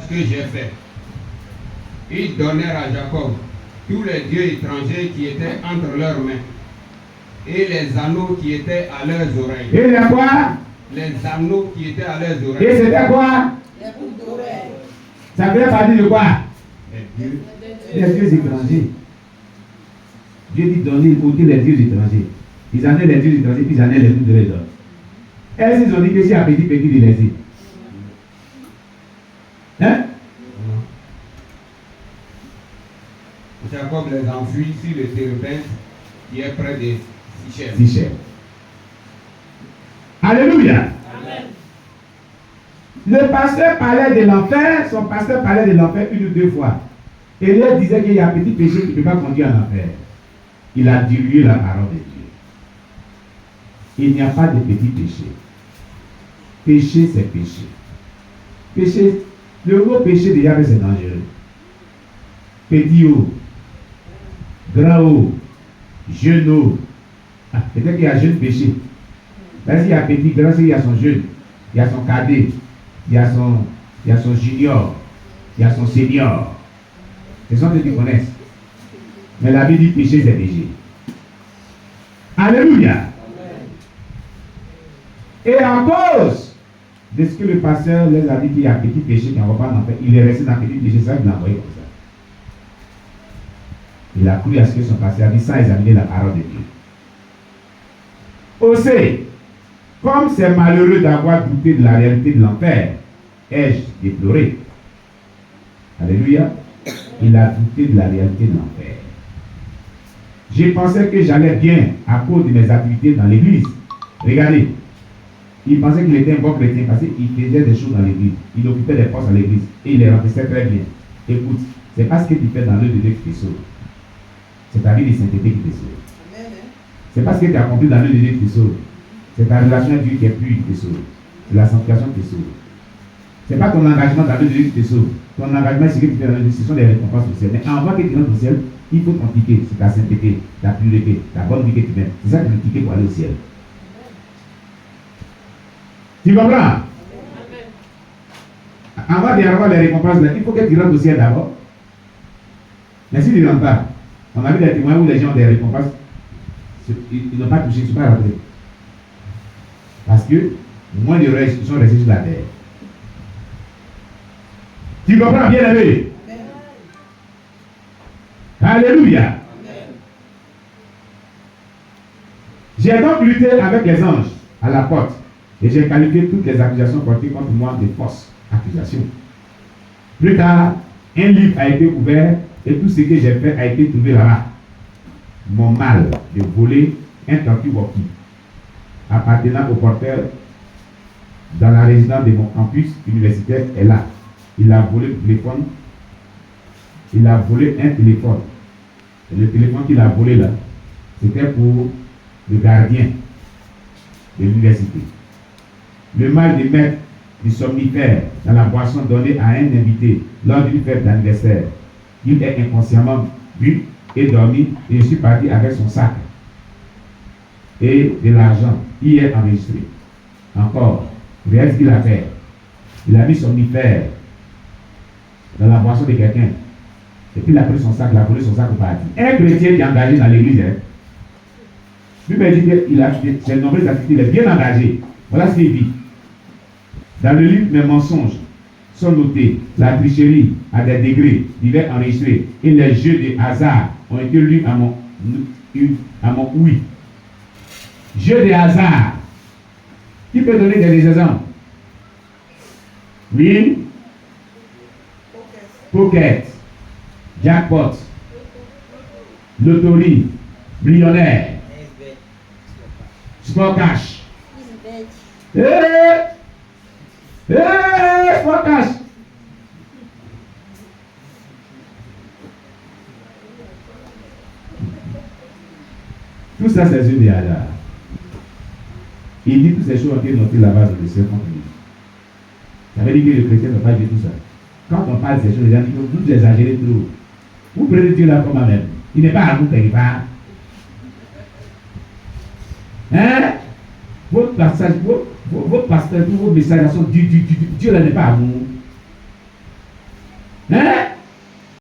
Ce que j'ai fait. Ils donnèrent à Jacob tous les dieux étrangers qui étaient entre leurs mains et les anneaux qui étaient à leurs oreilles. Et les quoi? Les anneaux qui étaient à leurs oreilles. Et c'était quoi? Les boucles d'oreilles. Ça fait partie de quoi? Les dieux. Les dieux étrangers. Dieu dit donner, ôter les dieux étrangers. Ils en ont les dieux étrangers, puis ils en ont les boucles d'oreilles. Est-ce qu'ils ont dit que c'est un petit de les laisser? Hein? Jacob les enfuit sur le térébinthe qui est près de Sichem. Sichem. Alléluia. Amen. Le pasteur parlait de l'enfer, son pasteur parlait de l'enfer une ou deux fois. Et lui disait qu'il y a un petit péché qui ne peut pas conduire en enfer. Il a dilué la parole de Dieu. Il n'y a pas de petit péché. Péché, c'est péché. Péché, le mot péché déjà c'est dangereux. Petit O, grand O, jeune O. Ah, peut-être qu'il y a jeune péché. Parce qu'il y a petit, grand, il y a son jeune, il y a son cadet, il y a son junior, il y a son senior. Ce sont ceux qui connaissent. Mais la Bible dit péché, c'est péché. Alléluia. Amen. Et à cause de ce que le pasteur les a dit qu'il y a un petit péché qui n'en va pas en fait, il est resté dans le petit péché, ça il l'a envoyé comme ça. Il a cru à ce que son pasteur a dit sans examiner la parole de Dieu. Aussi, comme c'est malheureux d'avoir douté de la réalité de l'enfer, ai-je déploré. Alléluia. Il a douté de la réalité de l'enfer. J'ai pensé que j'allais bien à cause de mes activités dans l'église. Regardez, il pensait qu'il était un bon chrétien parce qu'il faisait des choses dans l'église. Il occupait des postes dans l'église et il les remplissait très bien. Écoute, c'est pas ce que tu fais dans l'œuvre de Dieu qui te sauve. C'est ta vie de sainteté qui te sauve. C'est pas ce que tu as accompli dans l'œuvre de Dieu qui te sauve. C'est ta relation avec Dieu qui est pure qui te sauve. C'est la sanctification qui te sauve. C'est pas ton engagement dans l'œuvre de Dieu qui te sauve. Ton engagement, c'est ce que tu fais dans l'œuvre de Dieu, ce sont des récompenses au ciel. Mais avant que tu rentres au ciel, il faut t'impliquer sur ta sainteté, ta pureté, ta bonne vie que tu mènes. C'est ça qui est impliqué pour aller au ciel. Tu comprends? Avant d'avoir les récompenses, il faut que tu rentres au ciel d'abord. Mais si tu ne rentres pas, on a vu des témoins où les gens ont des récompenses, ils n'ont pas touché, ils ne sont pas rentrés. Parce que moins de restes sont restés sur la terre. Tu comprends, bien aimé? Alléluia. Amen. J'ai donc lutté avec les anges à la porte et j'ai qualifié toutes les accusations portées contre moi de fausses accusations. Plus tard, un livre a été ouvert et tout ce que j'ai fait a été trouvé là-bas. Mon mal de voler un talkie-walkie appartenant au porteur dans la résidence de mon campus universitaire est là. Il a volé le téléphone. Il a volé un téléphone. Et le téléphone qu'il a volé là, c'était pour le gardien de l'université. Le mal de mettre du somnifère dans la boisson donnée à un invité lors d'une fête d'anniversaire. Il est inconsciemment bu et dormi et je suis parti avec son sac et de l'argent. Il est enregistré. Encore, regarde ce qu'il a fait. Il a mis somnifère dans la boisson de quelqu'un. Et puis il a pris son sac, il a volé son sac au paradis. Un chrétien qui est engagé dans l'église, lui m'a dit qu'il a ses nombreuses activités, il est bien engagé. Voilà ce qu'il dit. Dans le livre, mes mensonges sont notés. La tricherie à des degrés divers enregistrés. Et les jeux de hasard ont été lus à mon oui. Jeux de hasard. Qui peut donner des exemples? Oui. Pocket. Jackpot, loterie, millionnaire, sport cash. Sport cash. Tout ça, c'est jeu de hasard. Il dit toutes ces choses ont été notées là-bas dans le ciel contre lui. Ça veut dire que le chrétien ne peut pas dire tout ça. Quand on parle de ces choses, les gens disent que vous exagérez trop. Vous prenez Dieu là comme même. Il n'est pas à vous quelque part. Hein? Votre passage, votre pasteur, tous vos messages sont Dieu là n'est pas à vous.